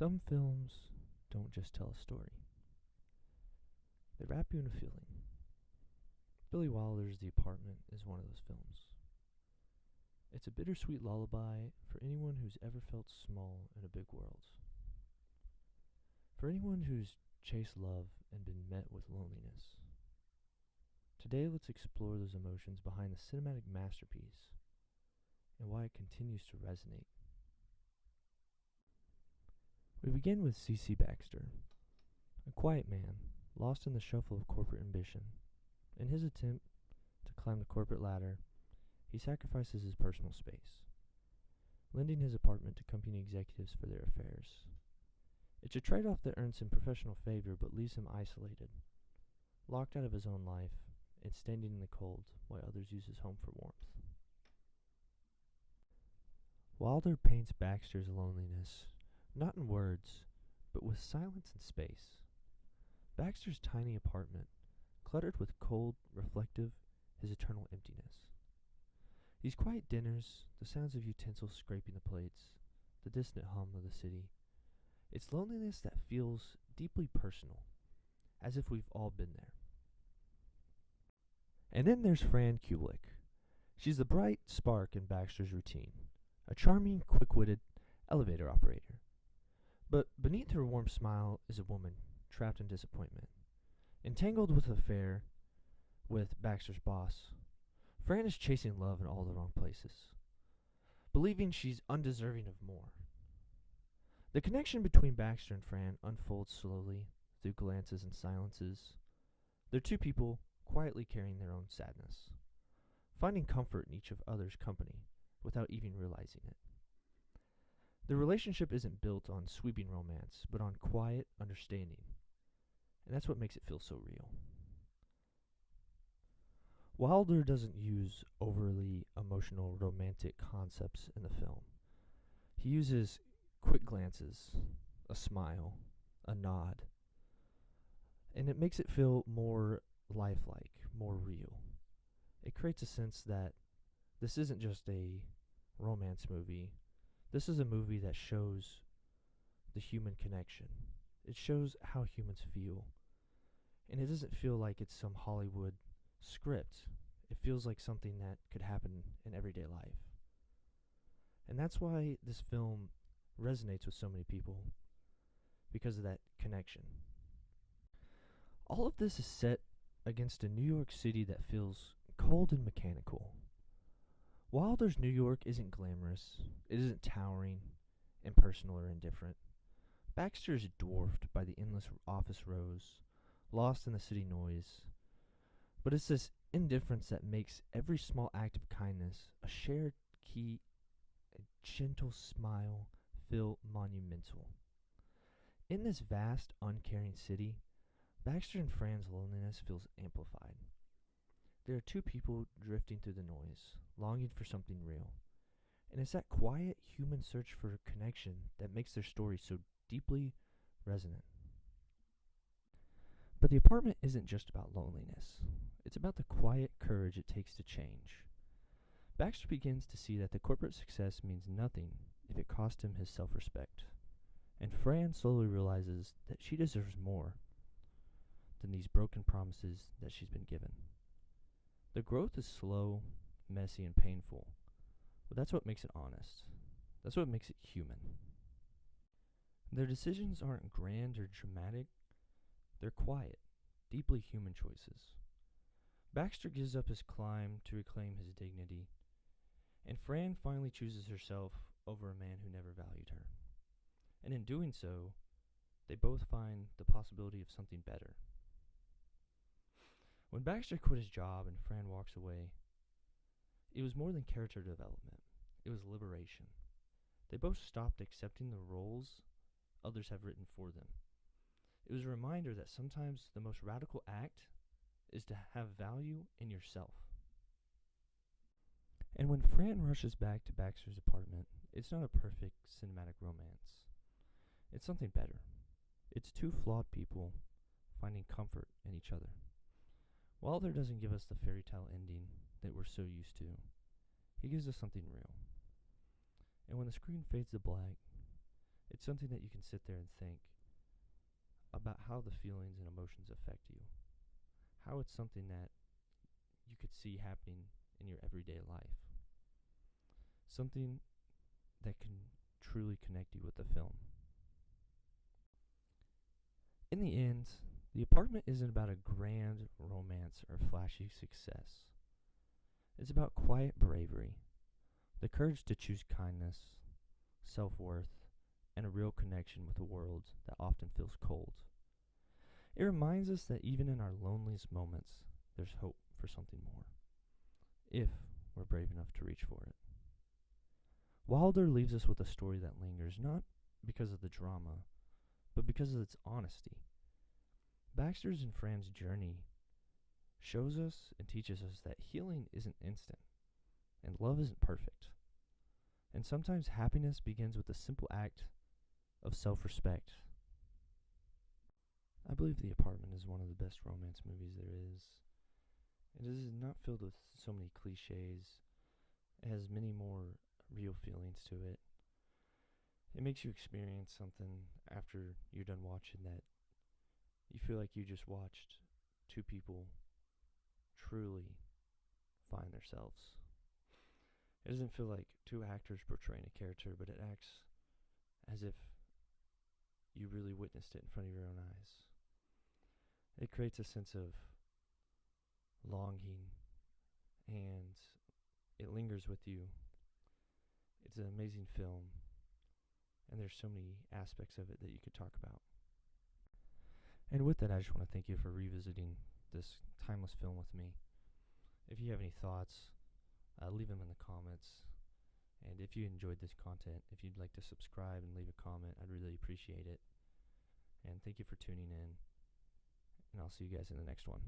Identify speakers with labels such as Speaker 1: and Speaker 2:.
Speaker 1: Some films don't just tell a story, they wrap you in a feeling. Billy Wilder's The Apartment is one of those films. It's a bittersweet lullaby for anyone who's ever felt small in a big world. For anyone who's chased love and been met with loneliness. Today, let's explore those emotions behind the cinematic masterpiece and why it continues to resonate. We begin with C.C. Baxter, a quiet man lost in the shuffle of corporate ambition. In his attempt to climb the corporate ladder, he sacrifices his personal space, lending his apartment to company executives for their affairs. It's a trade-off that earns him professional favor but leaves him isolated, locked out of his own life and standing in the cold while others use his home for warmth. Wilder paints Baxter's loneliness not in words, but with silence and space. Baxter's tiny apartment, cluttered with cold, reflective, his eternal emptiness. These quiet dinners, the sounds of utensils scraping the plates, the distant hum of the city. It's loneliness that feels deeply personal, as if we've all been there. And then there's Fran Kubelik. She's the bright spark in Baxter's routine, a charming, quick-witted elevator operator. But beneath her warm smile is a woman trapped in disappointment. Entangled with an affair with Baxter's boss, Fran is chasing love in all the wrong places, believing she's undeserving of more. The connection between Baxter and Fran unfolds slowly through glances and silences. They're two people quietly carrying their own sadness, finding comfort in each other's company without even realizing it. The relationship isn't built on sweeping romance, but on quiet understanding, and that's what makes it feel so real. Wilder doesn't use overly emotional romantic concepts in the film. He uses quick glances, a smile, a nod, and it makes it feel more lifelike, more real. It creates a sense that this isn't just a romance movie. This is a movie that shows the human connection. It shows how humans feel. And it doesn't feel like it's some Hollywood script. It feels like something that could happen in everyday life. And that's why this film resonates with so many people, because of that connection. All of this is set against a New York City that feels cold and mechanical. Wilder's New York isn't glamorous, it isn't towering, impersonal, or indifferent. Baxter is dwarfed by the endless office rows, lost in the city noise. But it's this indifference that makes every small act of kindness, a shared key, a gentle smile, feel monumental. In this vast, uncaring city, Baxter and Fran's loneliness feels amplified. There are two people drifting through the noise, longing for something real. And it's that quiet human search for connection that makes their story so deeply resonant. But The Apartment isn't just about loneliness. It's about the quiet courage it takes to change. Baxter begins to see that the corporate success means nothing if it cost him his self-respect. And Fran slowly realizes that she deserves more than these broken promises that she's been given. The growth is slow, messy, and painful, but that's what makes it honest. That's what makes it human. Their decisions aren't grand or dramatic, they're quiet, deeply human choices. Baxter gives up his climb to reclaim his dignity, and Fran finally chooses herself over a man who never valued her. And in doing so, they both find the possibility of something better. When Baxter quit his job and Fran walks away, it was more than character development. It was liberation. They both stopped accepting the roles others have written for them. It was a reminder that sometimes the most radical act is to have value in yourself. And when Fran rushes back to Baxter's apartment, it's not a perfect cinematic romance. It's something better. It's two flawed people finding comfort in each other. Wilder doesn't give us the fairy tale ending that we're so used to. He gives us something real. And when the screen fades to black It's something that you can sit there and think about how the feelings and emotions affect you, how it's something that you could see happening in your everyday life, something that can truly connect you with the film. In the end, The Apartment isn't about a grand romance or flashy success. It's about quiet bravery, the courage to choose kindness, self-worth, and a real connection with a world that often feels cold. It reminds us that even in our loneliest moments, there's hope for something more, if we're brave enough to reach for it. Wilder leaves us with a story that lingers, not because of the drama, but because of its honesty. Baxter's and Fran's journey shows us and teaches us that healing isn't instant, and love isn't perfect. And sometimes happiness begins with a simple act of self-respect. I believe The Apartment is one of the best romance movies there is. It is not filled with so many cliches. It has many more real feelings to it. It makes you experience something after you're done watching that you feel like you just watched two people truly find themselves. It doesn't feel like two actors portraying a character, but it acts as if you really witnessed it in front of your own eyes. It creates a sense of longing, and it lingers with you. It's an amazing film, and there's so many aspects of it that you could talk about. And with that, I just want to thank you for revisiting this timeless film with me. If you have any thoughts, leave them in the comments. And if you enjoyed this content, if you'd like to subscribe and leave a comment, I'd really appreciate it. And thank you for tuning in, and I'll see you guys in the next one.